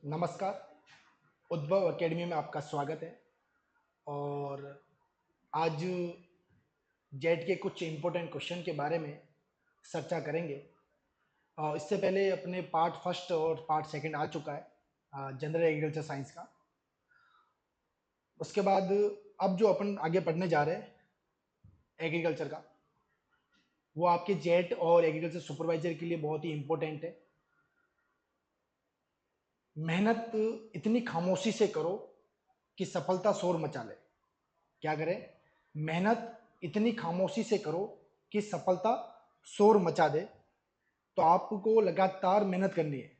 नमस्कार। उद्भव एकेडमी में आपका स्वागत है। और आज जेट के कुछ इम्पोर्टेंट क्वेश्चन के बारे में चर्चा करेंगे। इससे पहले अपने पार्ट फर्स्ट और पार्ट सेकंड आ चुका है जनरल एग्रीकल्चर साइंस का। उसके बाद अब जो अपन आगे पढ़ने जा रहे हैं एग्रीकल्चर का, वो आपके जेट और एग्रीकल्चर सुपरवाइजर के लिए बहुत ही इम्पोर्टेंट है। मेहनत इतनी खामोशी से करो कि सफलता शोर मचा ले। क्या करें? मेहनत इतनी खामोशी से करो कि सफलता शोर मचा दे। तो आपको लगातार मेहनत करनी है,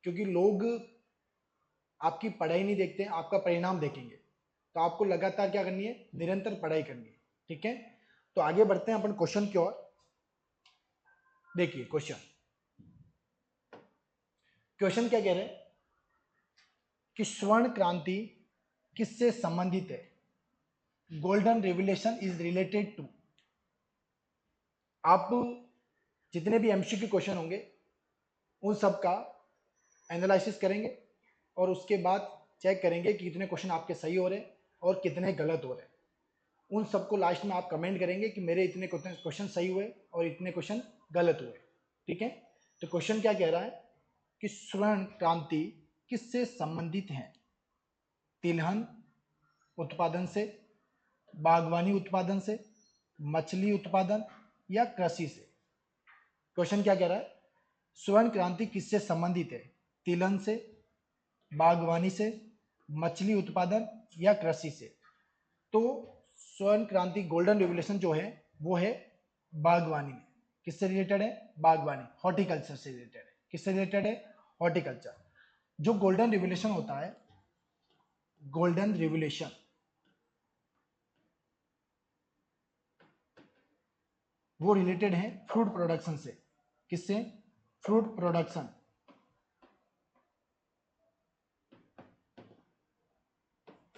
क्योंकि लोग आपकी पढ़ाई नहीं देखते हैं, आपका परिणाम देखेंगे। तो आपको लगातार क्या करनी है? निरंतर पढ़ाई करनी है। ठीक है, तो आगे बढ़ते हैं अपन क्वेश्चन की ओर। देखिए क्वेश्चन क्वेश्चन क्या कह रहे हैं कि स्वर्ण क्रांति किससे संबंधित है? Golden revolution is related to. आप जितने भी एमसीक्यू क्वेश्चन होंगे उन सब का एनालिसिस करेंगे और उसके बाद चेक करेंगे कि कितने क्वेश्चन आपके सही हो रहे हैं और कितने गलत हो रहे हैं। उन सबको लास्ट में आप कमेंट करेंगे कि मेरे इतने क्वेश्चन सही हुए और इतने क्वेश्चन गलत हुए। ठीक है, तो क्वेश्चन क्या कह रहा है कि स्वर्ण क्रांति किससे संबंधित है? तिलहन उत्पादन से, बागवानी उत्पादन से, मछली उत्पादन या कृषि से? क्वेश्चन क्या कह रहा है? स्वर्ण क्रांति किससे संबंधित है? तिलहन से, बागवानी से, मछली उत्पादन या कृषि से? तो स्वर्ण क्रांति गोल्डन रेवोल्यूशन जो है वो है बागवानी में। किससे रिलेटेड है? बागवानी, हॉर्टिकल्चर से रिलेटेड है। किससे रिलेटेड है? हॉर्टिकल्चर। जो गोल्डन रेवोल्यूशन होता है, गोल्डन रेवोल्यूशन, वो रिलेटेड है फ्रूट प्रोडक्शन से। किससे? फ्रूट प्रोडक्शन,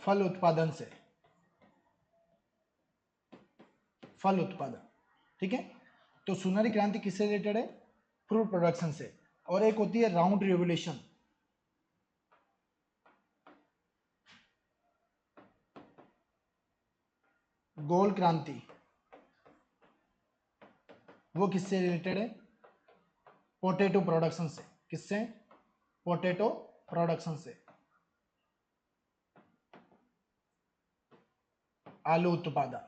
फल उत्पादन से। फल उत्पादन, ठीक है। तो सुनहरी क्रांति किससे रिलेटेड है? फ्रूट प्रोडक्शन से। और एक होती है राउंड रेवोल्यूशन, गोल क्रांति, वो किससे रिलेटेड है? पोटैटो प्रोडक्शन से। किससे? पोटैटो प्रोडक्शन से, आलू उत्पादन।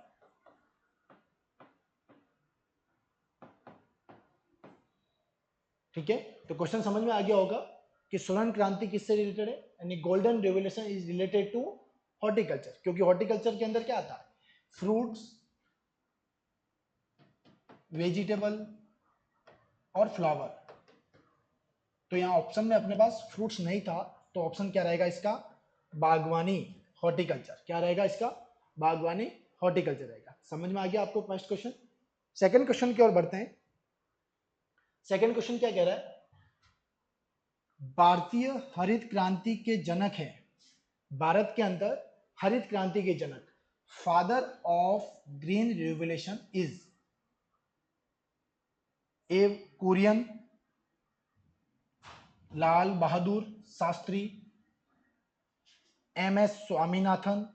ठीक है, तो क्वेश्चन समझ में आ गया होगा कि स्वर्ण क्रांति किससे रिलेटेड है, यानी golden revolution is related to horticulture. क्योंकि हॉर्टिकल्चर के अंदर क्या आता है? फ्रूट्स, वेजिटेबल और फ्लावर। तो यहाँ ऑप्शन में अपने पास फ्रूट्स नहीं था, तो ऑप्शन क्या रहेगा इसका? बागवानी, हॉर्टिकल्चर। क्या रहेगा इसका? बागवानी, हॉर्टिकल्चर रहेगा। समझ में आ गया आपको फर्स्ट क्वेश्चन? सेकंड क्वेश्चन की ओर बढ़ते हैं। सेकंड क्वेश्चन क्या कह रहा है? भारतीय हरित क्रांति के जनक हैं। भारत के अंदर हरित क्रांति के जनक, father of green revolution is A Kurien, Lal Bahadur Shastri, M S Swaminathan,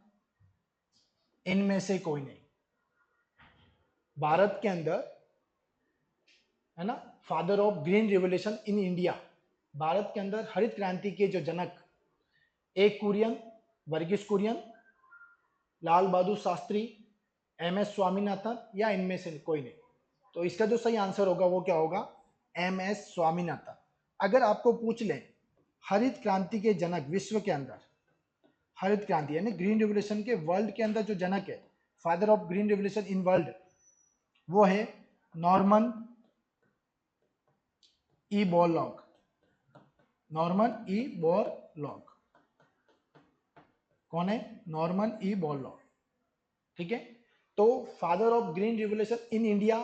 इनमें से कोई नहीं। भारत के अंदर है ना, father of green revolution in India, Bharat के अंदर हरित क्रांति के जो जनक, एक कुरियन, वर्गीस कुरियन, लाल बहादुर शास्त्री, एम एस स्वामीनाथन या इनमें से कोई नहीं। तो इसका जो सही आंसर होगा वो क्या होगा? M S Swaminathan. अगर आपको पूछ लें हरित क्रांति के जनक विश्व के अंदर, हरित क्रांति यानी ग्रीन रिवोल्यूशन के वर्ल्ड के अंदर जो जनक है, father of green revolution in world, वो है Norman E Borlaug. Norman E Borlaug कौन है? Norman E Borlaug. ठीक है, तो father of green revolution in India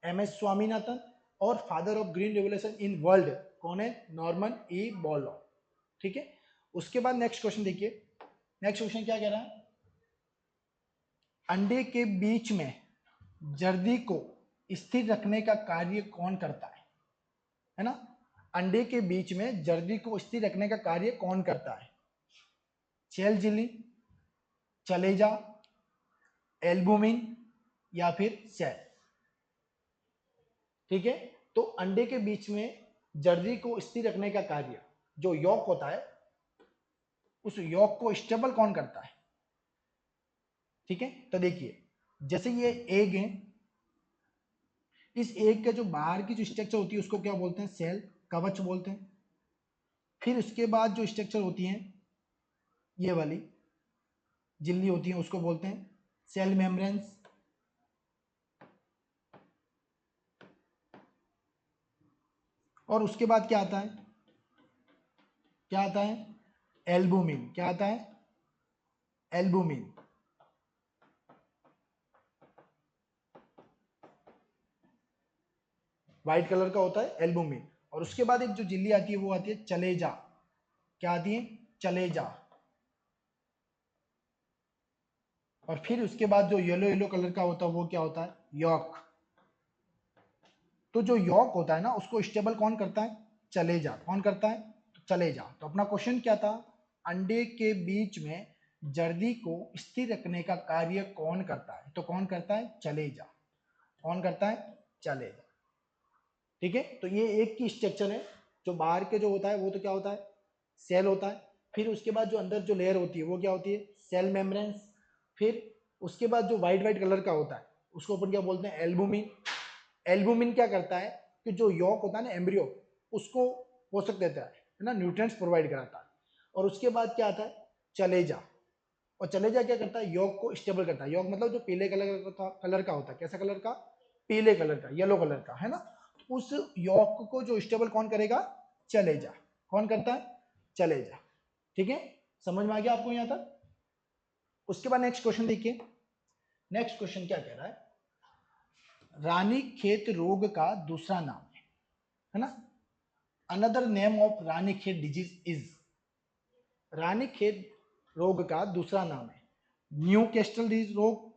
M S Swaminathan, और father of green revolution in world कौन है? Norman E Borlaug. ठीक है, उसके बाद नेक्स्ट क्वेश्चन देखिए। नेक्स्ट क्वेश्चन क्या कह रहा है? अंडे के बीच में जर्दी को स्थिर रखने का कार्य कौन करता है ना? अंडे के बीच में जर्दी को स्थिर रखने का कार्य कौन करता है? सेल झिल्ली, चलेजा, एल्बुमिन या फिर सेल। ठीक है, तो अंडे के बीच में जर्दी को स्थिर रखने का कार्य, जो यॉक होता है, उस यॉक को स्टेबल कौन करता है? ठीक है, तो देखिए जैसे ये एग है, इस एग का जो बाहर की जो स्ट्रक्चर होती है उसको क्या बोलते हैं? सेल, कवच बोलते हैं। फिर उसके बाद जो स्ट्रक्चर होती है, ये वाली झिल्ली होती है, उसको बोलते हैं सेल मेम्ब्रेन्स। और उसके बाद क्या आता है? क्या आता है? एल्बुमिन। क्या आता है? एल्बुमिन। व्हाइट कलर का होता है एल्बुमिन। और उसके बाद एक जो झिल्ली आती है वो आती है चलेजा। क्या आती है? चलेजा। और फिर उसके बाद जो येलो येलो कलर का होता है वो क्या होता है? यॉक। तो जो यॉक होता है ना, उसको स्टेबल कौन करता है? चलेजा। कौन करता है? तो चलेजा। तो अपना क्वेश्चन क्या था? अंडे के बीच में जर्दी को स्थिर रखने का कार्य कौन करता है? तो कौन करता है? चलेजा। कौन करता है? चलेजा। ठीक है, तो ये एक की स्ट्रक्चर है। जो बाहर के जो होता है वो तो क्या होता है? सेल होता है। फिर उसके बाद जो अंदर जो लेयर होती है वो क्या होती है? Cell membranes. फिर उसके बाद जो व्हाइट व्हाइट कलर का होता है उसको अपन क्या बोलते हैं? एल्बुमिन। एल्बुमिन क्या करता है कि जो यॉक होता है ना, एम्ब्रियो, उसको पोषक देता है ना, न्यूट्रिएंट्स प्रोवाइड कराता है। और उसके बाद क्या आता है? चलेजा। और चलेजा क्या करता है? यॉक को स्टेबल करता है। यॉक मतलब जो पीले कलर का होता है। कैसा कलर का? पीले कलर का, येलो कलर का, है ना। उस यॉक को जो स्टेबल कौन करेगा? चलेजा। कौन करता है? चलेजा। ठीक है, समझ में आ गया आपको यहां तक? उसके बाद नेक्स्ट क्वेश्चन देखिए। नेक्स्ट क्वेश्चन क्या कह रहा है? रानीखेत रोग का दूसरा नाम है ना। Another name of Ranikhet disease is. Ranikhet रोग का दूसरा नाम है न्यू कैस्टल डिजीज रोग,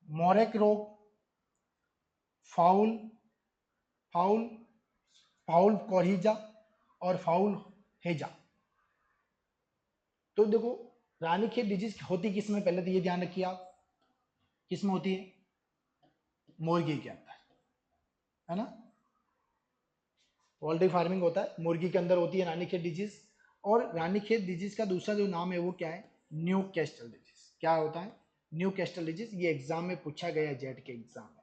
मोरेक रोग, फाउल फाउल फाउल कोरिजा और फाउल हेजा। तो देखो, रानीखेत डिजीज होती किस में? पहले तो ये ध्यान रखिए आप, किस में होती है? मुर्गी के अंदर, है ना। पोल्ट्री फार्मिंग होता है, मुर्गी के अंदर होती है रानीखेत डिजीज। और रानीखेत डिजीज का दूसरा जो नाम है वो क्या है? New castle disease. क्या होता है? New castle disease. ये एग्जाम में पूछा गया है, जेट के एग्जाम में,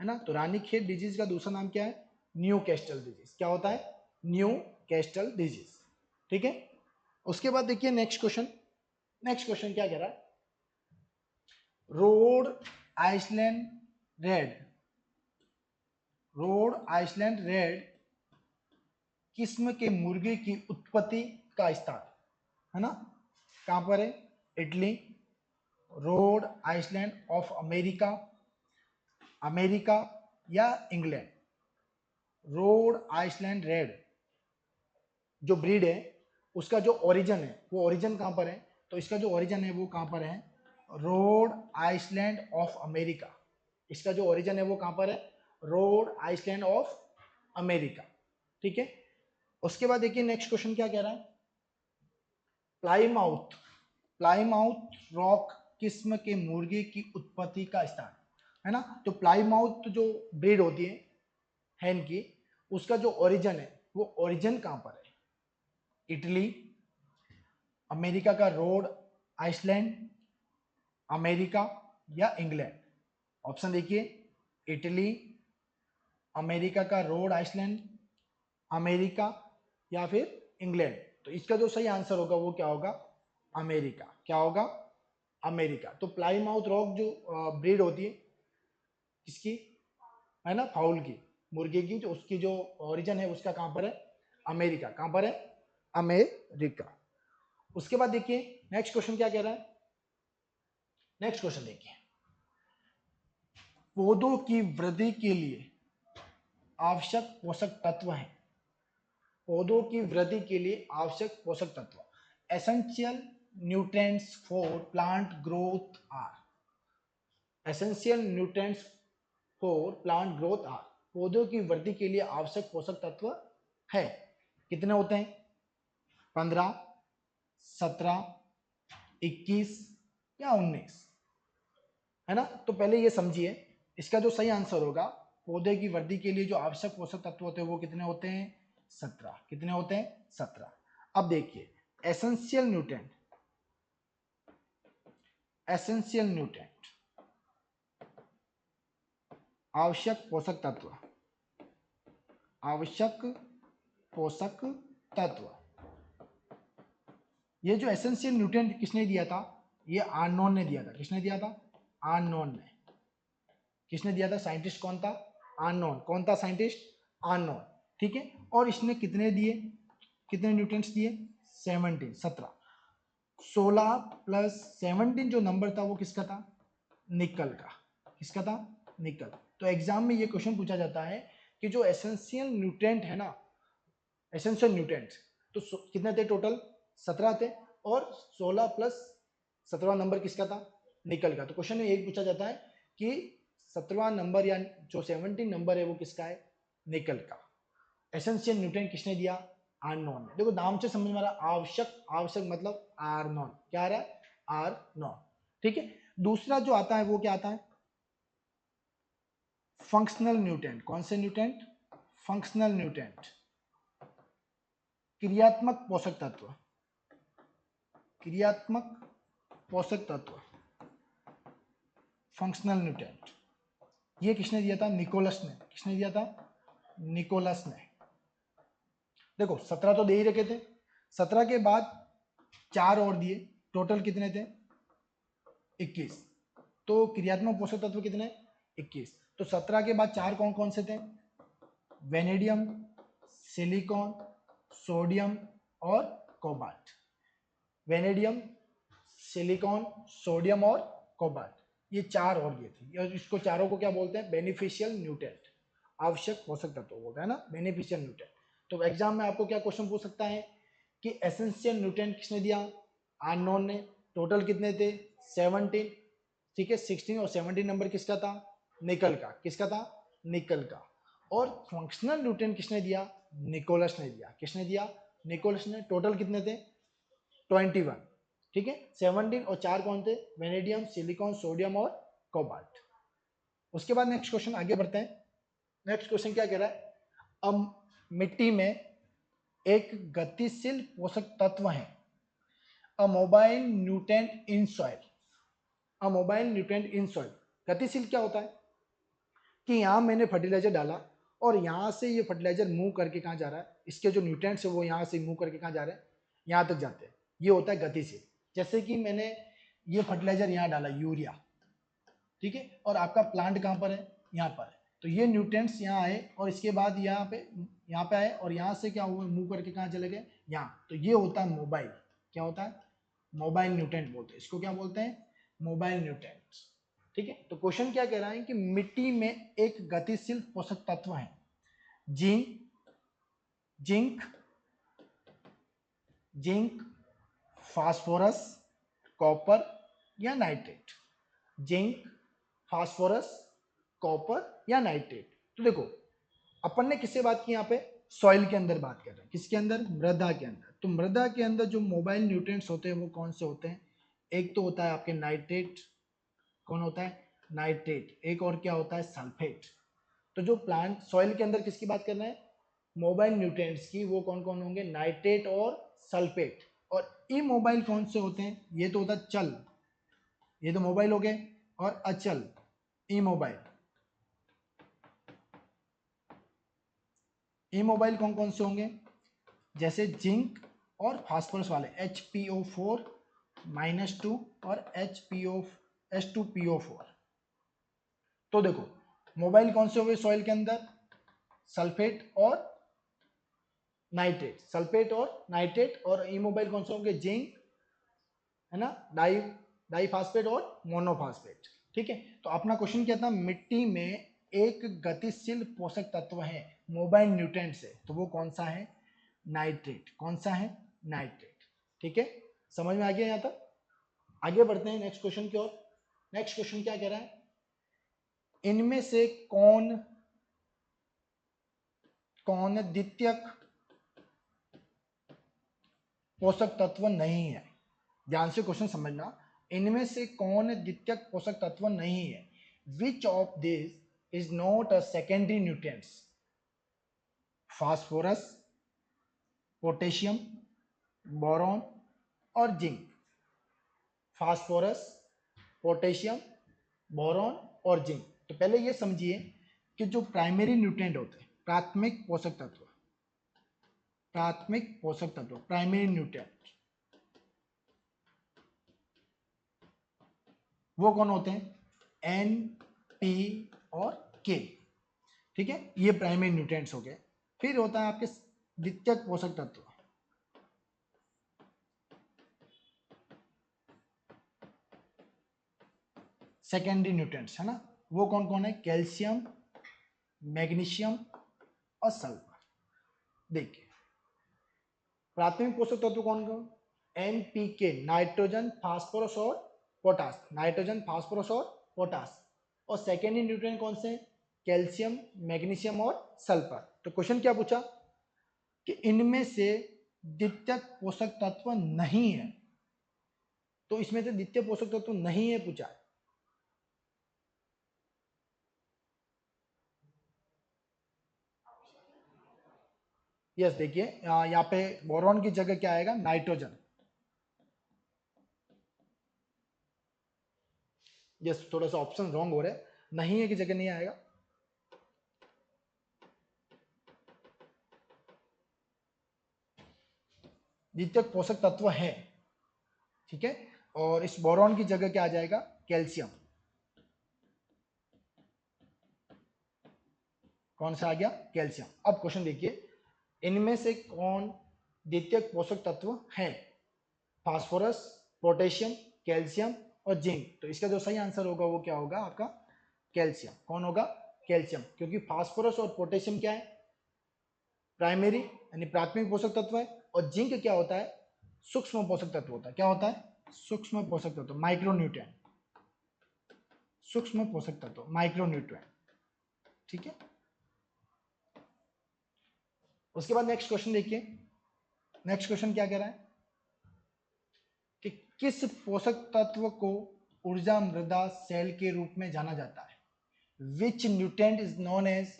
है ना। तो रानीखेत डिजीज का दूसरा नाम क्या है? New castle disease. क्या होता है? New castle disease. ठीक है, उसके बाद देखिए नेक्स्ट क्वेश्चन। नेक्स्ट क्वेश्चन क्या कह रहा है? Rhode Island red, Rhode Island red किस्म के मुर्गे की उत्पत्ति का स्थान, है ना, कहां पर है? Italy, Rhode Island of America, America या इंग्लैंड। रोड आइसलैंड रेड जो ब्रीड है उसका जो ओरिजिन है वो ओरिजिन कहां पर है? तो इसका जो ओरिजिन है वो कहां पर है? Rhode Island of America. इसका जो ओरिजिन है वो कहां पर है? Rhode Island of America. ठीक है, उसके बाद देखिए नेक्स्ट क्वेश्चन क्या कह रहा है? प्लाईमाउथ, प्लाईमाउथ रॉक किस्म के मुर्गे की उत्पत्ति का स्थान, है ना। तो प्लाईमाउथ जो ब्रीड होती है हैन की, उसका जो ओरिजिन है वो ओरिजिन कहां पर है? इटली, अमेरिका का रोड आइसलैंड, अमेरिका या इंग्लैंड। ऑप्शन देखिए, इटली, अमेरिका का रोड आइसलैंड, अमेरिका या फिर इंग्लैंड। तो इसका जो सही आंसर होगा वो क्या होगा? अमेरिका। क्या होगा? अमेरिका। तो प्लाईमाउथ रॉक जो ब्रीड होती है किसकी, है ना, फाउल की, मुर्गे की, जो उसकी जो ओरिजिन है उसका कहां पर है? अमेरिका। कहां पर है? अमेरिका। उसके बाद देखिए नेक्स्ट क्वेश्चन क्या कह रहा है? नेक्स्ट क्वेश्चन देखिए, पौधों की वृद्धि के लिए आवश्यक पोषक तत्व हैं। पौधों की वृद्धि के लिए आवश्यक पोषक तत्व, essential nutrients for plant growth are. Essential nutrients for plant growth are. पौधों की वृद्धि के लिए आवश्यक पोषक तत्व है। कितने होते हैं? 15, 17, 21 या 19, है ना। तो पहले ये समझिए, इसका जो सही आंसर होगा, पौधे की वृद्धि के लिए जो आवश्यक पोषक तत्व होते हैं वो कितने होते हैं? 17। कितने होते हैं? 17। अब देखिए, एसेंशियल न्यूट्रिएंट, एसेंशियल न्यूट्रिएंट, आवश्यक पोषक तत्व, आवश्यक पोषक तत्व, ये जो एसेंशियल न्यूट्रिएंट किसने दिया था? ये आर्नोन ने दिया था। किसने दिया था? आर्नोन ने। किसने दिया था? साइंटिस्ट कौन था? आर्नोन। कौन था साइंटिस्ट? आर्नोन। ठीक है। और इसने कितने दिए? कितने न्यूट्रिएंट्स दिए? 17, 17। 16 प्लस 17 जो नंबर था वो किसका था? निकल का। किसका था? निकल। तो एग्जाम में ये क्वेश्चन पूछा जाता है कि जो एसेंशियल न्यूट्रिएंट है ना, एसेंशियल न्यूट्रिएंट्स, तो कितने थे टोटल? 17 थे, और 16 प्लस 17 नंबर किसका था? निकल का। तो क्वेश्चन में यही पूछा जाता है कि 17वां नंबर या जो 17 नंबर है वो किसका है? निकल का। एसेंशियल न्यूट्रिएंट किसने दिया? आर्नोन ने। देखो नाम से समझ में आ रहा, आवश्यक, आवश्यक मतलब आर्नोन। क्या आ रहा है? आर्नोन। ठीक है। दूसरा जो आता है वो क्या आता है? Functional nutrient. कौन से न्यूट्रिएंट? फंक्शनल न्यूट्रिएंट, क्रियात्मक पोषक तत्व, क्रियात्मक पोषक तत्व, फंक्शनल न्यूट्रिएंट। ये किसने दिया था? निकोलस ने। किसने दिया था? निकोलस ने। देखो 17 तो दे ही रखे थे, 17 के बाद 4 और दिए, टोटल कितने थे? 21। तो क्रियात्मक पोषक तत्व कितने? 21। तो 17 के बाद 4 कौन कौन से थे? वेनेडियम, सिलिकॉन, सोडियम और कोबाल्ट। वेनेडियम, सिलिकॉन, सोडियम और कोबाल्ट, ये 4 और दिए थे। और इसको चारों को क्या बोलते हैं? बेनिफिशियल न्यूट्रिएंट, आवश्यक पोषक तत्व बोलते हैं ना, बेनिफिशियल न्यूट्रिएंट। तो एग्जाम में आपको क्या क्वेश्चन पूछ सकता है कि एसेंशियल न्यूट्रिएंट किसने दिया? आर्नोन ने। टोटल कितने थे? 17। ठीक है। 16 और 17 नंबर किसका था? निकल का। किसका था? निकल का। और फंक्शनल न्यूट्रिएंट किसने दिया? निकोलस ने दिया। किसने दिया? निकोलस ने। टोटल कितने थे? 21। ठीक है। 17 और 4 कौन थे? वेनेडियम, सिलिकॉन, सोडियम और कोबाल्ट। उसके बाद नेक्स्ट क्वेश्चन आगे बढ़ते हैं। नेक्स्ट क्वेश्चन क्या कह रहा है? अब मिट्टी में एक गतिशील पोषक तत्व है, अ mobile nutrient in soil, a mobile nutrient in soil. गतिशील क्या होता है कि यहाँ मैंने फर्टिलाइजर डाला और यहाँ से ये फर्टिलाइजर मूव करके कहाँ जा रहा है, इसके जो न्यूट्रिएंट्स है वो यहाँ से मूव करके कहाँ जा रहे हैं? यहाँ तक जाते हैं। ये होता है गतिशील। जैसे कि मैंने ये फर्टिलाइजर यहाँ डाला, यूरिया, ठीक है, और आपका प्लांट कहाँ पर है? यहाँ पर है। तो ये न्यूट्रिएंट्स यहाँ आए और इसके बाद यहाँ पे आए और यहाँ से क्या हुआ? मूव करके कहाँ चले गए? यहाँ। तो ये होता है मोबाइल। क्या होता है? मोबाइल न्यूट्रिएंट बोलते हैं इसको। क्या बोलते हैं? Mobile nutrients. ठीक है। तो क्वेश्चन क्या कह रहा है कि मिट्टी में एक गतिशील पोषक तत्व है, zinc, zinc, zinc, phosphorus, copper या नाइट्रेट। जिंक, फास्फोरस, कॉपर या नाइट्रेट। तो देखो अपन ने किससे बात की? यहाँ पे सॉइल के अंदर बात कर रहे हैं। किसके अंदर? मृदा के अंदर। तो मृदा के अंदर जो मोबाइल न्यूट्रिएंट्स होते हैं वो कौन से होते हैं? एक तो होता है आपके नाइट्रेट। कौन होता है? नाइट्रेट। एक और क्या होता है? सल्फेट। तो जो प्लांट सॉइल के अंदर किसकी बात कर रहे हैं? मोबाइल न्यूट्रिएंट्स की। वो कौन कौन होंगे? नाइट्रेट और सल्फेट। और इमोबाइल कौन से होते हैं? ये तो होता है चल, ये तो मोबाइल हो गए, और अचल, इमोबाइल। इमोबाइल कौन कौन से होंगे? जैसे जिंक और फास्फोरस वाले, HPO4 -2 और H2PO4। तो देखो मोबाइल कौन से हो गए सॉइल के अंदर? सल्फेट और नाइट्रेट, सल्फेट और नाइट्रेट। और इमोबाइल कौन से होंगे? जिंक, है ना, डाइफास्फेट और मोनोफास्फेट। ठीक है। तो अपना क्वेश्चन क्या था? मिट्टी में एक गतिशील पोषक तत्व है मोबाइल न्यूट्रिएंट से, तो वो कौन सा है? नाइट्रेट। कौन सा है? नाइट्रेट। ठीक है। समझ में आ गया यहाँ तक? आगे बढ़ते हैं नेक्स्ट क्वेश्चन की ओर। नेक्स्ट क्वेश्चन क्या कह रहा है? इनमें से कौन कौन द्वितीयक पोषक तत्व नहीं है। ध्यान से क्वेश्चन समझना, इनमें से कौन द्वितीयक पोषक तत्व नहीं है? Which of this is not a secondary nutrients? Phosphorus, potassium, boron और जिंक। फास्फोरस, पोटेशियम, बोरॉन और जिंक। तो पहले ये समझिए कि जो प्राइमरी न्यूट्रिएंट होते हैं, प्राथमिक पोषक तत्व, प्राथमिक पोषक तत्व, प्राइमरी न्यूट्रिएंट, वो कौन होते हैं? एन, पी और के। ठीक है, ये प्राइमरी न्यूट्रिएंट्स हो गए। फिर होता है आपके द्वितीयक पोषक तत्व, सेकेंडरी न्यूट्रिएंट्स, है ना। वो कौन कौन है? कैल्शियम, मैग्नीशियम और सल्फर। देखिए प्राथमिक पोषक तत्व कौन कौन? एनपीके, नाइट्रोजन, फास्फोरस और पोटास। नाइट्रोजन, फास्फोरस और पोटास। और सेकेंडरी न्यूट्रिएंट कौन से? कैल्शियम, मैग्नीशियम और सल्फर। तो क्वेश्चन क्या पूछा कि इनमें से द्वितीयक पोषक तत्व नहीं है, तो इसमें से द्वितीय पोषक तत्व नहीं है पूछा। यस, देखिए यहाँ पे बोरॉन की जगह क्या आएगा? नाइट्रोजन। यस, थोड़ा सा ऑप्शन रॉन्ग हो रहा है, नहीं है की जगह नहीं आएगा। द्वितीयक पोषक तत्व है, ठीक है। और इस बोरॉन की जगह क्या आ जाएगा? कैल्शियम। कौन सा आ गया? कैल्शियम। अब क्वेश्चन देखिए, इनमें से कौन द्वितीयक पोषक तत्व है? फास्फोरस, पोटेशियम, कैल्शियम और जिंक। तो इसका जो सही आंसर होगा वो क्या होगा आपका? कैल्शियम। कौन होगा? कैल्शियम। क्योंकि फास्फोरस और पोटेशियम क्या है? प्राइमरी यानी प्राथमिक पोषक तत्व है। और जिंक क्या होता है? सूक्ष्म पोषक तत्व होता है। क्या होता है? सूक्ष्म पोषक तत्व, माइक्रोन्यूट्रिएंट। सूक्ष्म पोषक तत्व, माइक्रोन्यूट्रिएंट। ठीक है। उसके बाद नेक्स्ट क्वेश्चन देखिए। नेक्स्ट क्वेश्चन क्या कह रहा है कि किस पोषक तत्व को ऊर्जा मृदा सेल के रूप में जाना जाता है? Which nutrient is known as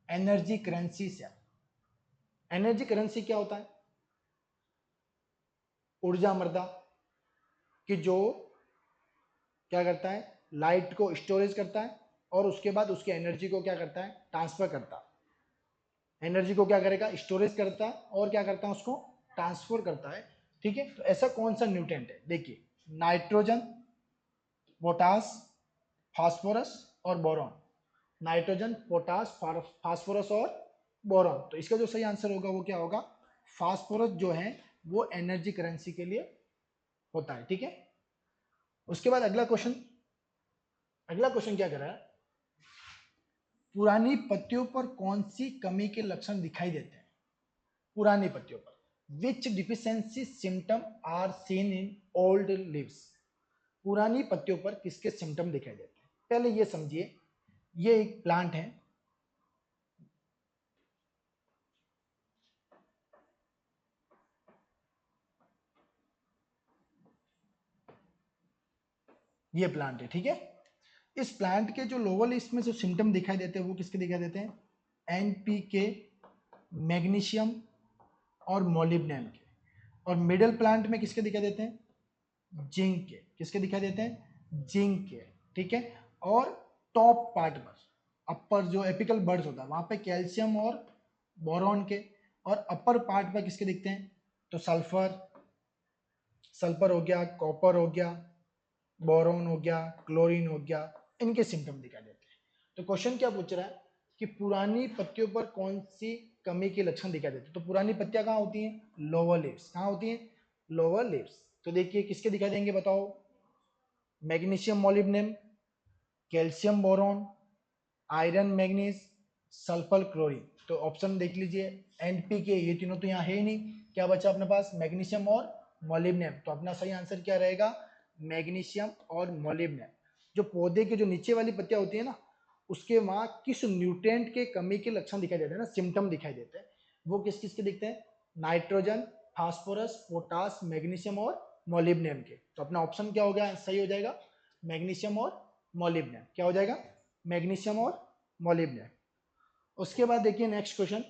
energy currency cell? Energy currency क्या होता है? ऊर्जा मृदा कि जो क्या करता है? लाइट को स्टोरेज करता है और उसके बाद उसकी एनर्जी को क्या करता है? ट्रांसफर करता है। एनर्जी को क्या करेगा? स्टोरेज करता है और क्या करता है? उसको ट्रांसफर करता है। ठीक है। तो ऐसा कौन सा न्यूट्रिएंट है? देखिए, नाइट्रोजन, पोटास, फास्फोरस और बोरॉन। नाइट्रोजन, पोटास, फास्फोरस और बोरॉन। तो इसका जो सही आंसर होगा वो क्या होगा? फास्फोरस जो है वो एनर्जी करेंसी के लिए होता है। ठीक है। उसके बाद अगला क्वेश्चन, अगला क्वेश्चन क्या कर रहा है? पुरानी पत्तियों पर कौन सी कमी के लक्षण दिखाई देते हैं? पुरानी पत्तियों पर which deficiency symptom are seen in old leaves? पुरानी पत्तियों पर किसके सिम्टम दिखाई देते हैं? पहले ये समझिए, ये एक प्लांट है, ये प्लांट है। ठीक है। इस प्लांट के जो लोअर लिस्ट में जो सिम्टम दिखाई देते हैं वो किसके दिखाई देते हैं? एनपीके, मैग्नीशियम और मोलिब्डेनम के। और मिडिल प्लांट में किसके दिखाई देते हैं? जिंक के। किसके दिखाई देते हैं? जिंक के। ठीक है। और टॉप पार्ट पर, अपर जो एपिकल बर्ड्स होता है वहां पे कैल्शियम और बोरॉन के। और अपर पार्ट पर किसके दिखते हैं? तो सल्फर, सल्फर हो गया, कॉपर हो गया, बोरॉन हो गया, क्लोरीन हो गया, इनके सिम्टम दिखाई देते हैं। तो क्वेश्चन क्या पूछ रहा है कि पुरानी पत्तियों पर कौन सी कमी के लक्षण दिखाई देते हैं? तो पुरानी पत्तियां कहाँ होती हैं? Lower leaves. कहाँ होती हैं? Lower leaves. तो देखिए किसके दिखाई देंगे बताओ? Magnesium molybdenum, calcium boron, iron manganese, sulphur chlorine. तो ऑप्शन देख लीजिए, एनपीके, ये तीनों तो यहाँ है ही नहीं। क्या बचा अपने पास? मैग्नीशियम और मोलिब्डेनम। तो अपना सही आंसर क्या रहेगा? मैग्नीशियम और मोलिब्डेनम। जो पौधे के जो नीचे वाली पत्तियां होती है ना, उसके वहां किस न्यूट्रिएंट के कमी के लक्षण दिखाई देते हैं ना, सिम्टम दिखाई देते हैं, वो किस किस के दिखते हैं? नाइट्रोजन, फास्फोरस, पोटास, मैग्नीशियम और मोलिब्डेनम के। तो अपना ऑप्शन क्या हो गया, सही हो जाएगा मैग्नीशियम और मोलिब्डेनम। क्या हो जाएगा, मैग्नीशियम और मोलिब्डेनम। उसके बाद देखिए नेक्स्ट क्वेश्चन,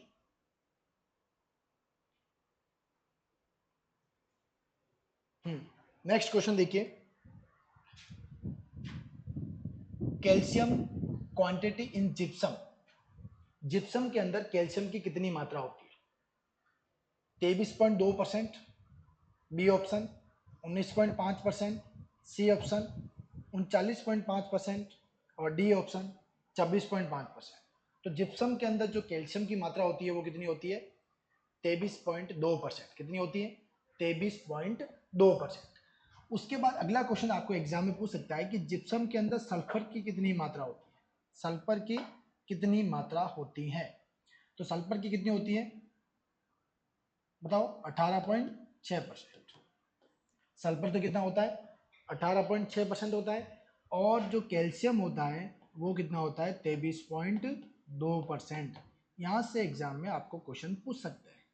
नेक्स्ट क्वेश्चन देखिए, calcium quantity in gypsum. Gypsum के अंदर कैल्शियम की कितनी मात्रा होती है? 23.2%, बी ऑप्शन 19.5%, सी ऑप्शन 39.5% और डी ऑप्शन 26.5%। तो जिप्सम के अंदर जो कैल्शियम की मात्रा होती है वो कितनी होती है? 23.2%। कितनी होती है? 23.2%। उसके बाद अगला क्वेश्चन आपको एग्जाम में पूछ सकता है कि जिप्सम के अंदर सल्फर की कितनी मात्रा होती है? सल्फर की कितनी मात्रा होती है? तो सल्फर की कितनी होती है बताओ? 18.6%। सल्फर तो कितना होता है? 18.6% होता है। और जो कैल्शियम होता है वो कितना होता है? 23.2%। यहाँ से एग्जाम में आपको क्वेश्चन पूछ सकते हैं,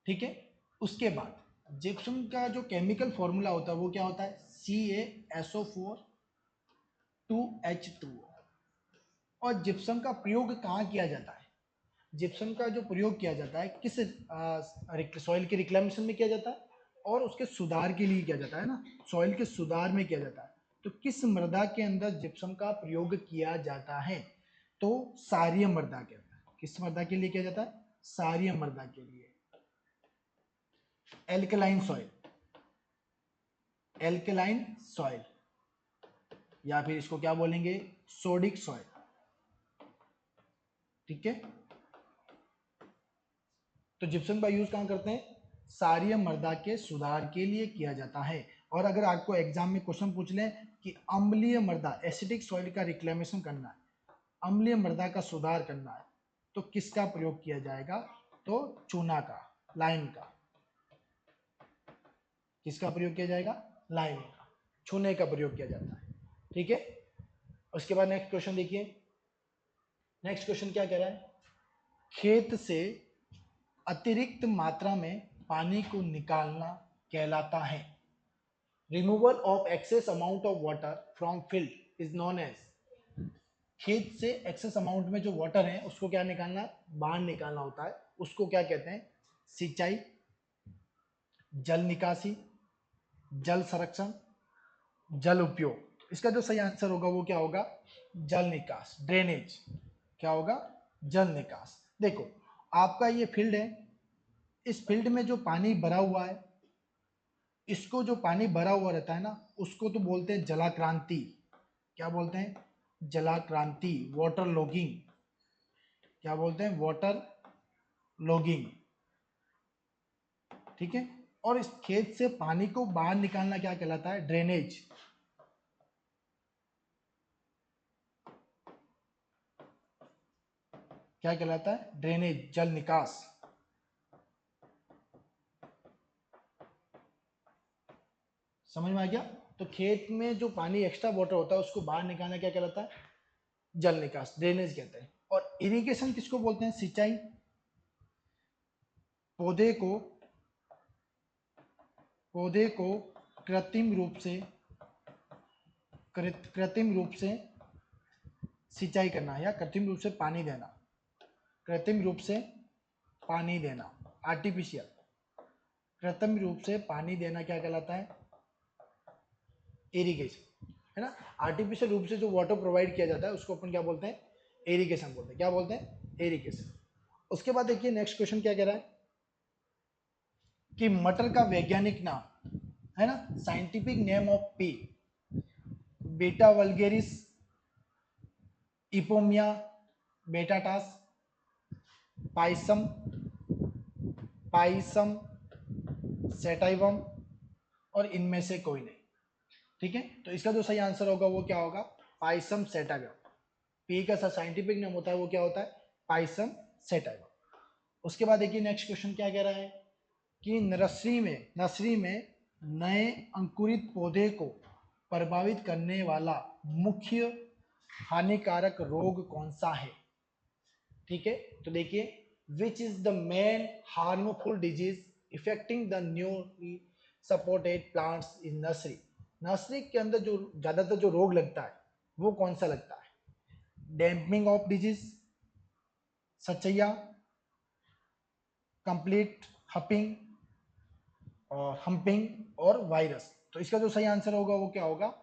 ठीक है। उसके बाद जिप्सम का जो केमिकल फॉर्मूला होता है वो क्या होता है? CaSO4 2H2O। और जिप्सम का प्रयोग कहाँ किया जाता है? जिप्सम का जो प्रयोग किया जाता है किस सॉइल के रिक्लेमेशन में किया जाता है और उसके सुधार के लिए किया जाता है ना, सॉइल के सुधार में किया जाता है। तो किस मृदा के अंदर जिप्सम का प्रयोग किया जाता है? तो सारीय मृदा के अंदर। किस मृदा के लिए किया जाता है? सारीय मृदा के लिए। एल्कलाइन सॉइल, एल्कलाइन सॉइल, या फिर इसको क्या बोलेंगे? सोडिक सॉइल, ठीक है। तो जिप्सम का यूज कहाँ करते हैं? सारीय मृदा के सुधार के लिए किया जाता है। और अगर आपको एग्जाम में क्वेश्चन पूछ लें कि अम्लीय मृदा, एसिडिक सॉइल का रिक्लेमेशन करना है, अम्लीय मृदा का सुधार करना है, तो किसका प्रयोग किया जाएगा? तो चूना का, लाइम का। किसका प्रयोग किया जाएगा? लाइम का, चूने का प्रयोग किया जाता है, ठीक है। उसके बाद नेक्स्ट क्वेश्चन देखिए, नेक्स्ट क्वेश्चन क्या कह रहा है? खेत से अतिरिक्त मात्रा में पानी को निकालना कहलाता है। Removal of excess amount of water from field is known as. खेत से एक्सेस अमाउंट में जो वाटर है उसको क्या निकालना? बाहर निकालना होता है, उसको क्या कहते हैं? सिंचाई, जल निकासी, जल संरक्षण, जल उपयोग। इसका जो सही आंसर होगा वो क्या होगा? जल निकास, ड्रेनेज। क्या होगा? जल निकास। देखो आपका ये फील्ड है, इस फील्ड में जो पानी भरा हुआ है, इसको जो पानी भरा हुआ रहता है ना, उसको तो बोलते हैं जलाक्रांति। क्या बोलते हैं? जलाक्रांति, वाटर लॉगिंग। क्या बोलते हैं? वाटर लॉगिंग, ठीक है। और इस खेत से पानी को बाहर निकालना क्या कहलाता है? ड्रेनेज। क्या कहलाता है? ड्रेनेज, जल निकास। समझ में आ गया? तो खेत में जो पानी एक्स्ट्रा वाटर होता है उसको बाहर निकालना क्या कहलाता है? जल निकास, ड्रेनेज कहते हैं। और इरिगेशन किसको बोलते हैं? सिंचाई। पौधे को पौधे को कृत्रिम रूप से कृत्रिम रूप से सिंचाई करना या कृत्रिम रूप से पानी देना। कृत्रिम रूप से पानी देना, आर्टिफिशियल। कृत्रिम रूप से पानी देना क्या कहलाता है? इरिगेशन, है ना। आर्टिफिशियल रूप से जो वाटर प्रोवाइड किया जाता है उसको अपन क्या बोलते हैं? इरिगेशन बोलते हैं। क्या बोलते हैं? इरिगेशन। उसके बाद देखिए नेक्स्ट क्वेश्चन क्या कह रहा है कि मटर का वैज्ञानिक नाम, है ना, scientific name of pea, Beta vulgaris, Ipomoea batatas, Pisum Pisum sativum, और इनमें से कोई नहीं, ठीक है। तो इसका जो सही आंसर होगा वो क्या होगा? Pisum sativum. पी का साइंटिफिक नेम होता है वो क्या होता है? Pisum sativum. उसके बाद देखिए नेक्स्ट क्वेश्चन क्या कह रहा है कि नर्सरी में नए अंकुरित पौधे को प्रभावित करने वाला मुख्य हानिकारक रोग कौन सा है? ठीक है, तो देखिए, which is the main harmful disease affecting the newly supported plants in nursery. Nursery के अंदर जो ज़्यादातर जो रोग लगता है वो कौन सा लगता है? डैम्पिंग ऑफ डिजीज, सचैया, कंप्लीट हपिंग और हम्पिंग और वायरस। तो इसका जो सही आंसर होगा वो क्या होगा?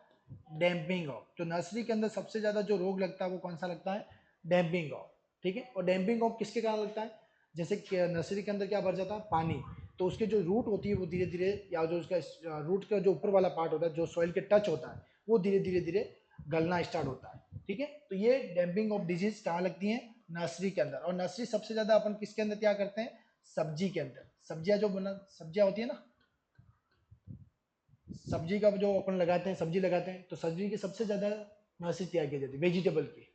Damping off. तो नर्सरी के अंदर सबसे ज़्यादा जो रोग लगता है वो कौन सा लगता है? Damping off. ठीक है, और डैम्पिंग ऑफ किसके कारण लगता है? जैसे कि नर्सरी के अंदर क्या भर जाता है? पानी। तो उसके जो रूट होती है वो धीरे धीरे, या जो उसका रूट का जो ऊपर वाला पार्ट होता है जो सॉइल के टच होता है वो धीरे धीरे धीरे गलना स्टार्ट होता है। ठीक है, तो ये डैम्पिंग ऑफ डिजीज कहाँ लगती है? नर्सरी के अंदर। और नर्सरी सबसे ज़्यादा अपन किसके अंदर क्या करते हैं? सब्जी के अंदर। सब्जियां जो बना, सब्जियां होती है ना, सब्जी का जो अपन लगाते हैं, सब्जी लगाते हैं, तो सब्जी की सबसे ज़्यादा नर्सरी तैयार की जाती है वेजिटेबल की।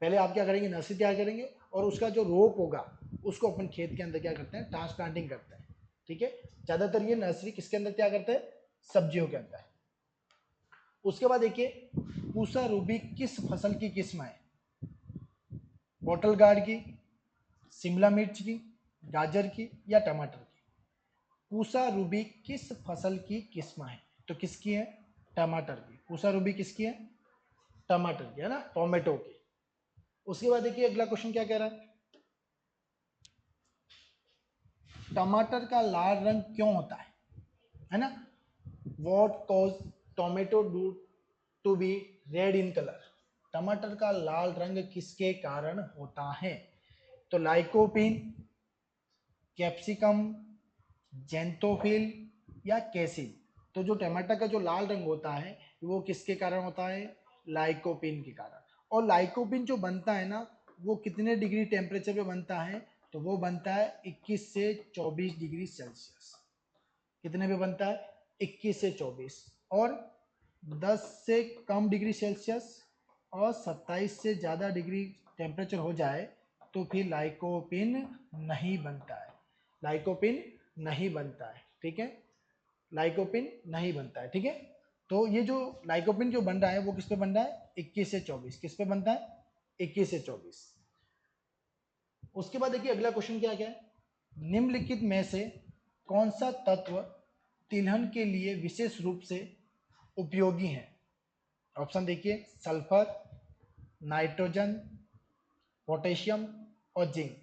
पहले आप क्या करेंगे? नर्सरी तैयार करेंगे और उसका जो रोप होगा उसको अपन खेत के अंदर क्या करते हैं? ट्रांसप्लांटिंग करते हैं। ठीक है, ज़्यादातर ये नर्सरी किसके अंदर तैयार करते हैं? सब्जियों के अंदर। उसके बाद देखिए, पूसा रूबी किस फसल की किस्म है? बॉटल गार्ड की, शिमला मिर्च की, गाजर की या टमाटर की? पूसा रूबी किस फसल की किस्म है? तो किसकी है? टमाटर की। पूसा रूबी किसकी है? टमाटर की, है ना, टोमेटो की। उसके बाद देखिए अगला क्वेश्चन क्या कह रहा है? टमाटर का लाल रंग क्यों होता है ना? What cause tomato do to be red in colour? टमाटर का लाल रंग किसके कारण होता है? तो लाइकोपिन, कैप्सिकम, जेंथोफिल या कैसिन? तो जो टमाटर का जो लाल रंग होता है वो किसके कारण होता है? लाइकोपिन के कारण। और लाइकोपिन जो बनता है ना, वो कितने डिग्री टेम्परेचर पे बनता है? तो वो बनता है 21 से 24 डिग्री सेल्सियस। कितने पे बनता है? 21 से 24। और 10 से कम डिग्री सेल्सियस और 27 से ज़्यादा डिग्री टेम्परेचर हो जाए तो फिर लाइकोपिन नहीं बनता है। लाइकोपिन नहीं बनता है। ठीक है, लाइकोपिन नहीं बनता है। ठीक है, तो ये जो लाइकोपिन जो बन रहा है वो किस पे बन रहा है? 21 से 24। किस पे बनता है? 21 से 24। उसके बाद देखिए अगला क्वेश्चन क्या क्या है? निम्नलिखित में से कौन सा तत्व तिलहन के लिए विशेष रूप से उपयोगी है? ऑप्शन देखिए, सल्फर, नाइट्रोजन, पोटेशियम और जिंक।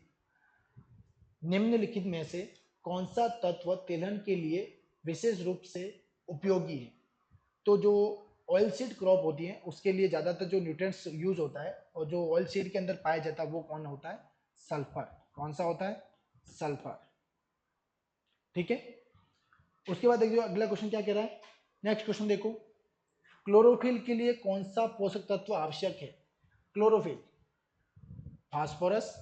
निम्नलिखित में से कौन सा तत्व तिलहन के लिए विशेष रूप से उपयोगी है? तो जो ऑयल सीड क्रॉप होती है उसके लिए ज़्यादातर जो न्यूट्रिएंट्स यूज होता है और जो ऑयल सीड के अंदर पाया जाता है वो कौन होता है? सल्फर। कौन सा होता है? सल्फर। ठीक है, उसके बाद देखिए अगला क्वेश्चन क्या कह रहा है? नेक्स्ट क्वेश्चन देखो, क्लोरोफिल के लिए कौन सा पोषक तत्व आवश्यक है? क्लोरोफिल, फास्फोरस,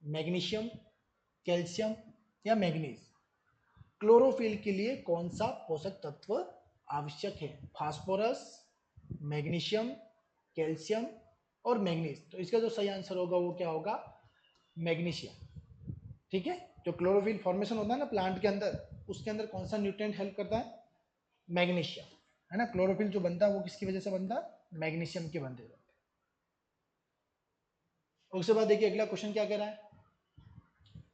मैग्नीशियम, कैल्शियम या मैग्नीज? क्लोरोफिल के लिए कौन सा पोषक तत्व आवश्यक है? फास्फोरस, मैग्नीशियम, कैल्शियम और मैग्नीज। तो इसका जो सही आंसर होगा वो क्या होगा? मैग्नीशियम। ठीक है, जो क्लोरोफिल फॉर्मेशन होता है ना प्लांट के अंदर, उसके अंदर कौन सा न्यूट्रिएंट हेल्प करता है? मैग्नीशियम, है ना। क्लोरोफिल जो बनता है वो किसकी वजह से बनता है? मैग्नीशियम के बनते हैं। उसके बाद देखिए अगला क्वेश्चन क्या कह रहा है?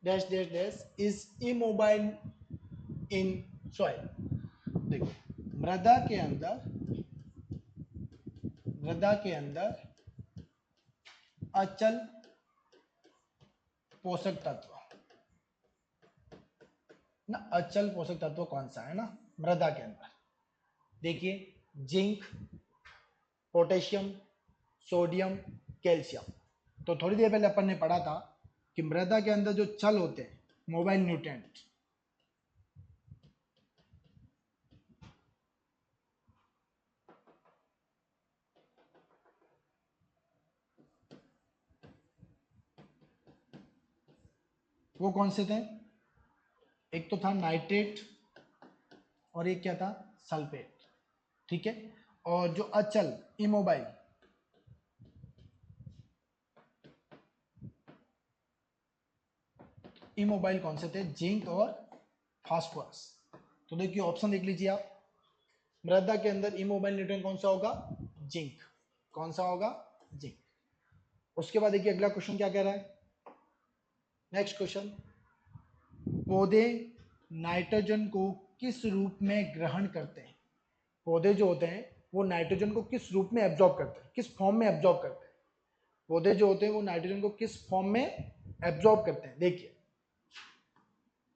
Dash dash dash is immobile in soil. देखो, मृदा के अंदर, मृदा के अंदर अचल पोषक तत्व ना, अचल पोषक तत्व कौन सा है ना मृदा के अंदर? देखिए, जिंक, पोटेशियम, सोडियम, कैल्शियम। तो थोड़ी देर पहले अपन ने पढ़ा था कि मृदा के अंदर जो चल होते हैं, मोबाइल न्यूट्रिएंट, वो कौन से थे? एक तो था नाइट्रेट और एक क्या था? सल्फेट। ठीक है, और जो अचल इमोबाइल, इमोबाइल कौन से थे? जिंक और फास्फोरस। तो देखिए ऑप्शन देख लीजिए आप, मृदा के अंदर इमोबाइल न्यूट्रिएंट कौन सा होगा? जिंक। कौन सा होगा? जिंक। उसके बाद देखिए अगला क्वेश्चन क्या कह रहा है? नेक्स्ट क्वेश्चन, पौधे नाइट्रोजन को किस रूप में ग्रहण करते हैं? पौधे जो होते हैं वो नाइट्रोजन को किस रूप में एब्जॉर्ब करते हैं, किस फॉर्म में एब्जॉर्ब करते हैं? पौधे जो होते हैं वो नाइट्रोजन को किस फॉर्म में एब्जॉर्ब करते हैं? देखिए,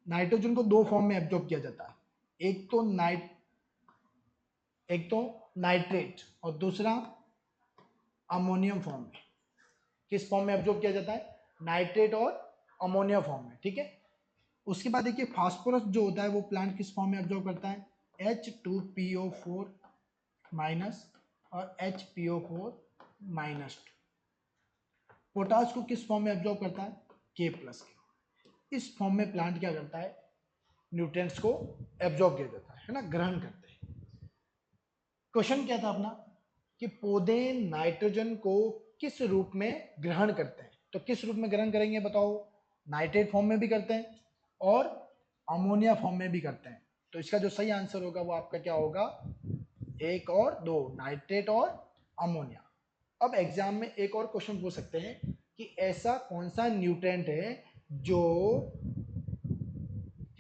नाइट्रोजन को दो फॉर्म में एब्जॉर्ब किया जाता है, एक तो नाइट्रेट और दूसरा अमोनियम फॉर्म में। किस फॉर्म में एब्जॉर्ब किया जाता है? नाइट्रेट और अमोनिया फॉर्म में, ठीक है। उसके बाद देखिए फास्फोरस जो होता है वो प्लांट किस फॉर्म में एब्जॉर्ब करता है? H2PO4 माइनस और HPO4 माइनस। पोटास को किस फॉर्म में एब्जॉर्ब करता है? K प्लस के। इस फॉर्म में प्लांट क्या करता है? न्यूट्रिएंट्स को एब्जॉर्ब किया जाता है ना, ग्रहण करते हैं। क्वेश्चन क्या था अपना कि पौधे नाइट्रोजन को किस रूप में ग्रहण करते हैं? तो किस रूप में ग्रहण करेंगे बताओ? नाइट्रेट फॉर्म में भी करते हैं और अमोनिया फॉर्म में भी करते हैं। तो इसका जो सही आंसर होगा वो आपका क्या होगा? एक और दो, नाइट्रेट और अमोनिया। अब एग्जाम में एक और क्वेश्चन पूछ सकते हैं कि ऐसा कौन सा न्यूट्रिएंट है जो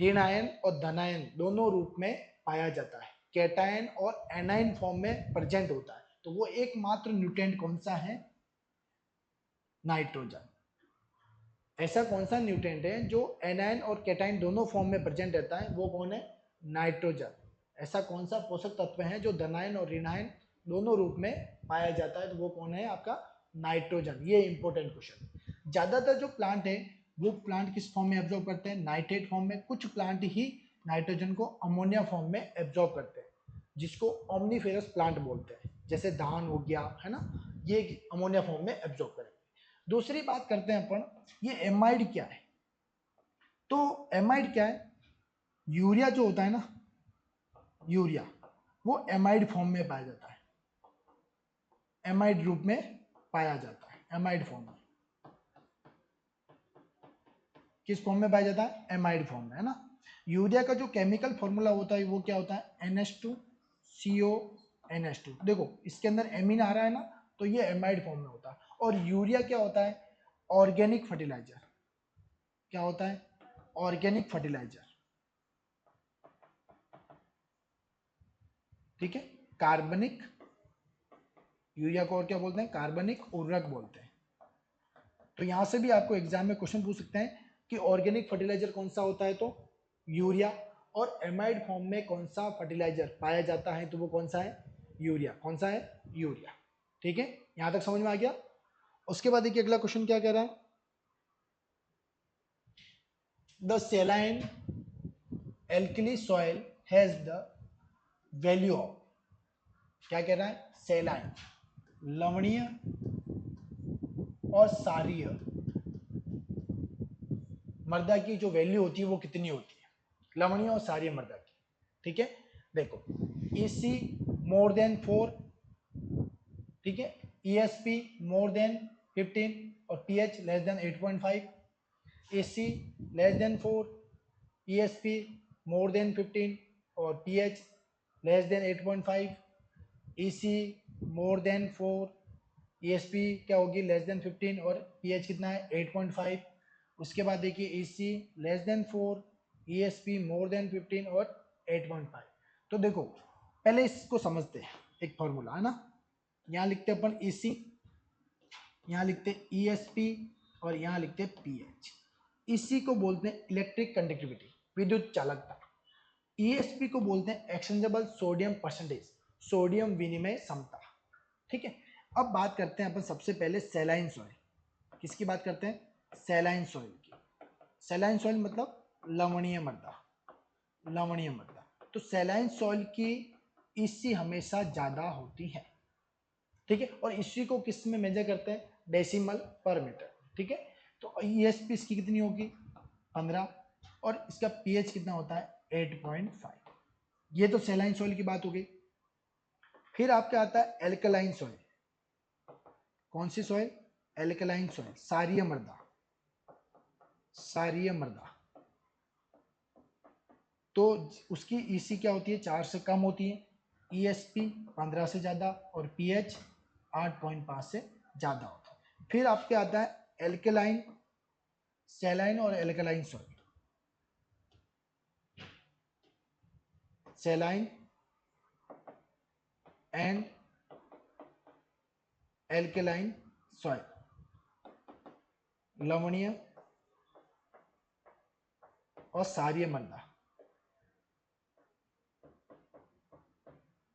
ऋण आयन और धनायन दोनों रूप में पाया जाता है, कैटायन और एनायन फॉर्म में प्रेजेंट होता है? तो वो एकमात्र न्यूट्रिएंट कौन सा है? नाइट्रोजन। ऐसा कौन सा न्यूट्रिएंट है जो एनायन और कैटायन दोनों फॉर्म में प्रेजेंट रहता है? वो कौन है? नाइट्रोजन। ऐसा कौन सा पोषक तत्व है जो धनायन और ऋणायन दोनों रूप में पाया जाता है? तो वो कौन है? आपका नाइट्रोजन। ये इंपॉर्टेंट क्वेश्चन। ज्यादातर जो प्लांट है वो प्लांट किस फॉर्म में एब्जॉर्ब करते हैं? नाइट्रेट फॉर्म में। कुछ प्लांट ही नाइट्रोजन को अमोनिया फॉर्म में एब्जॉर्ब करते हैं, जिसको ओमनीफेरस प्लांट बोलते हैं, जैसे धान हो गया है ना, ये अमोनिया फॉर्म में एब्जॉर्ब करेंगे। दूसरी बात करते हैं अपन, ये एमाइड क्या है? तो एमाइड क्या है? यूरिया जो होता है ना, यूरिया, वो एमाइड फॉर्म में पाया जाता है, एमाइड रूप में पाया जाता है, एमाइड फॉर्म में। किस फॉर्म में पाया जाता है? एमाइड फॉर्म में, है ना। यूरिया का जो केमिकल फॉर्मूला होता है वो क्या होता है? NH2CONH2। देखो इसके अंदर एमीन आ रहा है ना, तो ये एमाइड फॉर्म में होता है। और यूरिया क्या होता है? Organic fertiliser. क्या होता है? ऑर्गेनिक फर्टिलाइजर, ठीक है। कार्बनिक, यूरिया को और क्या बोलते हैं? कार्बनिक उर्वरक बोलते हैं। तो यहां से भी आपको एग्जाम में क्वेश्चन पूछ सकते हैं कि ऑर्गेनिक फर्टिलाइजर कौन सा होता है? तो यूरिया। और एमाइड फॉर्म में कौन सा फर्टिलाइजर पाया जाता है? तो वो कौन सा है? यूरिया। कौन सा है? यूरिया। ठीक है, यहां तक समझ में आ गया। उसके बाद देखिए अगला क्वेश्चन क्या कह रहा है? The सेलाइन alkali soil has the value of, क्या कह रहा है? सेलाइन, लवणीय और सारीय मृदा की जो वैल्यू होती है वो कितनी होती है? लवणीय और सारीय मृदा की, ठीक है। देखो EC मोर देन 4, ठीक है, ESP मोर देन 15 और pH less than 8.5, AC less than 4, ESP more than 15 और pH less than 8.5, EC more than 4, ESP क्या होगी? लेस देन 15 और pH कितना है? 8.5। उसके बाद देखिए EC less than 4, ESP more than 15 और 8.5। तो देखो पहले इसको समझते हैं, एक फॉर्मूला है ना, यहाँ लिखते हैं अपन EC, यहाँ लिखते हैं ESP और यहाँ लिखते हैं pH। EC को बोलते हैं इलेक्ट्रिक कंडक्टिविटी, विद्युत चालकता। ESP को बोलते हैं एक्सचेंजेबल सोडियम परसेंटेज, सोडियम विनिमय क्षमता, ठीक है। अब बात करते हैं अपन सबसे पहले सेलाइन सॉइल। किसकी बात करते हैं? सेलाइन सॉइल की। सेलाइन सॉइल मतलब लवणीय मृदा, लवणीय मृदा। तो सेलाइन सॉइल की EC हमेशा ज्यादा होती है, ठीक है। और EC को किस में मेजर करते हैं? डेसिमल पर मीटर, ठीक है। तो ESP इसकी कितनी होगी? 15 और इसका pH कितना होता है? 8.5। ये तो सेलाइन सॉइल की बात हो गई। फिर आपका आता है एल्कलाइन सॉइल। कौन सी सॉइल? एल्कलाइन सॉइल, सारीय मृदा, सारीय मृदा। तो उसकी EC क्या होती है? 4 से कम होती है, ESP 15 से ज्यादा और pH 8.5 से ज्यादा होता है। फिर आपके आता है एल्कलाइन, सेलाइन और alkaline soil. सेलाइन and alkaline soil, लवणीय और क्षारीय मृदा,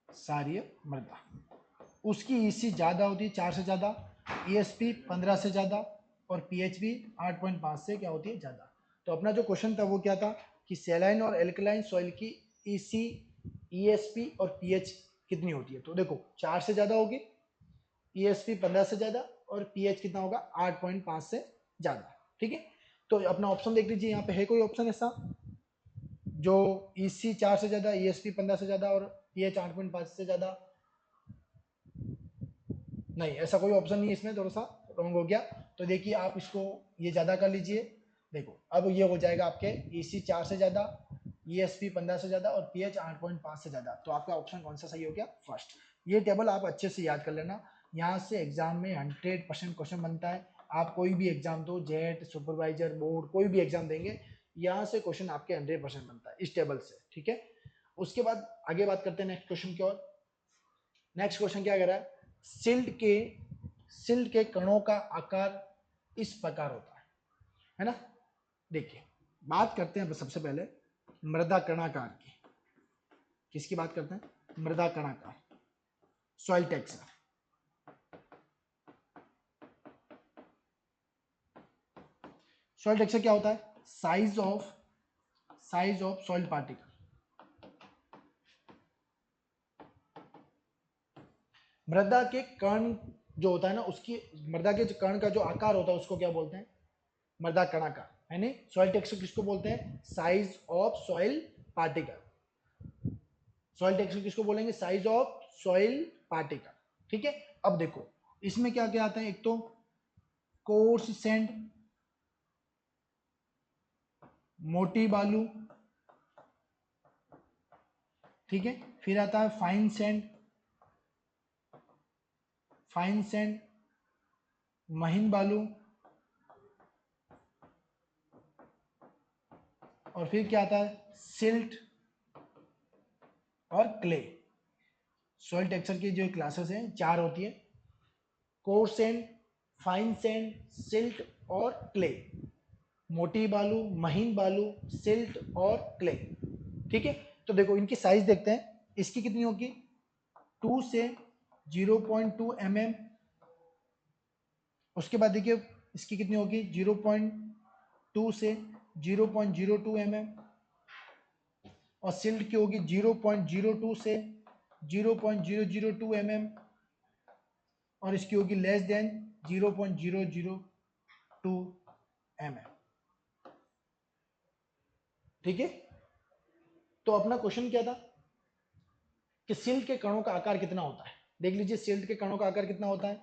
क्षारीय मृदा, उसकी ईसी ज्यादा होती है 4 से ज्यादा, ईएसपी 15 से ज्यादा और पीएचबी 8.5 से क्या होती है ज्यादा। तो अपना जो क्वेश्चन था वो क्या था कि सेलाइन और एल्कलाइन सॉइल की ईसी, ईएसपी और पीएच कितनी होती है। तो देखो 4 से ज्यादा होगी, ईएसपी 15 से ज्यादा और पीएच कितना होगा 8.5 से ज्यादा। ठीक है, तो अपना ऑप्शन देख लीजिए, यहाँ पे है कोई ऑप्शन ऐसा जो ईसी 4 से ज्यादा, ईएसपी 15 से ज्यादा और पीएच 8.5 से ज्यादा? नहीं, ऐसा कोई ऑप्शन नहीं है इसमें, थोड़ा सा रॉन्ग हो गया। तो देखिए आप इसको ये ज्यादा कर लीजिए। देखो अब ये हो जाएगा आपके ईसी 4 से ज्यादा, ईएसपी 15 से ज्यादा और पीएच 8.5 से ज्यादा। तो आपका ऑप्शन कौन सा सही हो गया? फर्स्ट। ये टेबल आप अच्छे से याद कर लेना, यहाँ से एग्जाम में 100% क्वेश्चन बनता है। आप कोई भी एग्जाम दो, जेट, सुपरवाइजर, बोर्ड, कोई भी एग्जाम देंगे, यहाँ से क्वेश्चन आपके 100% बनता है इस टेबल से। ठीक है, उसके बाद आगे बात करते हैं नेक्स्ट क्वेश्चन की ओर। नेक्स्ट क्वेश्चन क्या कह रहा है? सिल्ट के कणों का आकार इस प्रकार होता है ना। देखिए बात करते हैं सबसे पहले मृदा कणाकार की। किसकी बात करते हैं? मृदा कणाकार, सॉइल टेक्सचर। सॉइल टेक्सचर क्या होता है? Size of soil particle. मृदा के कण जो होता है ना, उसकी मृदा के कण का जो आकार होता है उसको क्या बोलते हैं? मृदा कणाकार। यानी सॉइल टेक्सचर किसको बोलते हैं? Size of soil particle. Soil texture किसको बोलेंगे? Size of soil particle. ठीक है, अब देखो इसमें क्या क्या आता है। एक तो कोर्स सैंड, मोटी बालू, ठीक है, फिर आता है फाइन सैंड, महीन बालू, और फिर क्या आता है? सिल्ट और क्ले। सॉइल टेक्सचर की जो क्लासेस हैं 4 होती है, coarse sand, fine sand, silt और क्ले। मोटी बालू, महीन बालू, सिल्ट और क्ले। ठीक है, तो देखो इनकी साइज देखते हैं। इसकी कितनी होगी? 2 से 0.2 mm। उसके बाद देखिए इसकी कितनी होगी? 0.2 से 0.02 mm। और सिल्ट की होगी 0.02 से 0.002 mm। और इसकी होगी लेस देन 0.002 mm। ठीक है, तो अपना क्वेश्चन क्या था कि सिल्ट के कणों का आकार कितना होता है। देख लीजिए सिल्ट के कणों का आकार कितना होता है?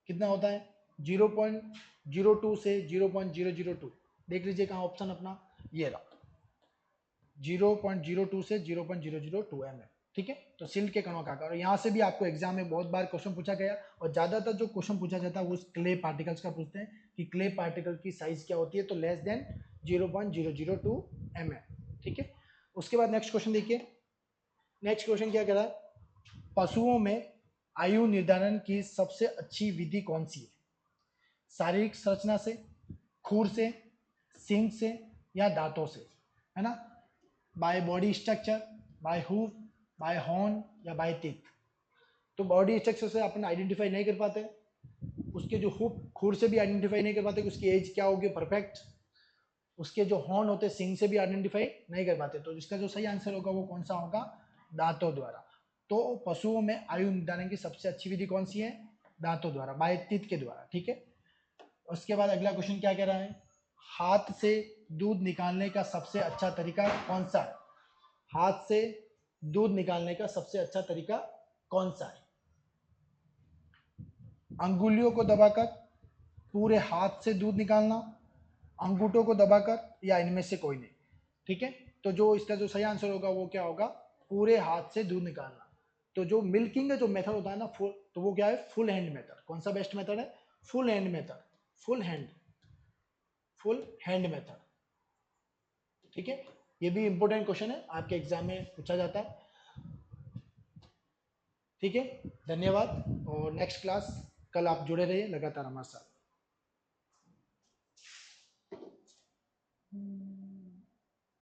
कितना होता है? 0.02 से 0.002। देख लीजिए कहाँ ऑप्शन अपना, ये रहा, 0.02 से 0.002 mm। ठीक है, तो सिल्ट के कणों का आकार। यहाँ से भी आपको एग्जाम में बहुत बार क्वेश्चन पूछा गया, और ज्यादातर जो क्वेश्चन पूछा जाता है वो क्ले पार्टिकल्स का पूछते हैं कि क्ले पार्टिकल की साइज क्या होती है, तो लेस देन 0.002 mm। ठीक है, उसके बाद नेक्स्ट क्वेश्चन देखिए। नेक्स्ट क्वेश्चन क्या कह रहा है? पशुओं में आयु निर्धारण की सबसे अच्छी विधि कौन सी है? शारीरिक संरचना से, खूर से, सींग से या दांतों से, है ना। By body structure, by hoof, by horn या बाय टीथ। तो बॉडी स्ट्रक्चर से अपन आइडेंटिफाई नहीं कर पाते, उसके जो हूफ, खूर से भी आइडेंटिफाई नहीं कर पाते कि उसकी एज क्या होगी परफेक्ट, उसके जो हॉर्न होते हैं सिंग से भी आइडेंटिफाई नहीं कर पाते। तो इसका जो सही आंसर होगा वो कौन सा होगा? दांतों द्वारा। तो पशुओं में आयु निर्धारण की सबसे अच्छी विधि कौन सी है? दांतों द्वारा, बाय टीथ के द्वारा। ठीक है, उसके बाद अगला क्वेश्चन क्या कह रहा है? हाथ से दूध निकालने का सबसे अच्छा तरीका कौन सा है? हाथ से दूध निकालने का सबसे अच्छा तरीका कौन सा है? अंगुलियों को दबाकर, पूरे हाथ से दूध निकालना, अंगूठों को दबाकर, या इनमें से कोई नहीं। ठीक है, तो जो इसका जो सही आंसर होगा वो क्या होगा? पूरे हाथ से दूध निकालना। तो जो मिल्किंग का जो मेथड होता है ना, तो वो क्या है? Full hand method. कौन सा बेस्ट मेथड है? Full hand method, full hand method. ठीक है, ये भी इंपॉर्टेंट क्वेश्चन है, आपके एग्जाम में पूछा जाता है। ठीक है, धन्यवाद। और नेक्स्ट क्लास कल आप जुड़े रहिए लगातार हमारे साथ।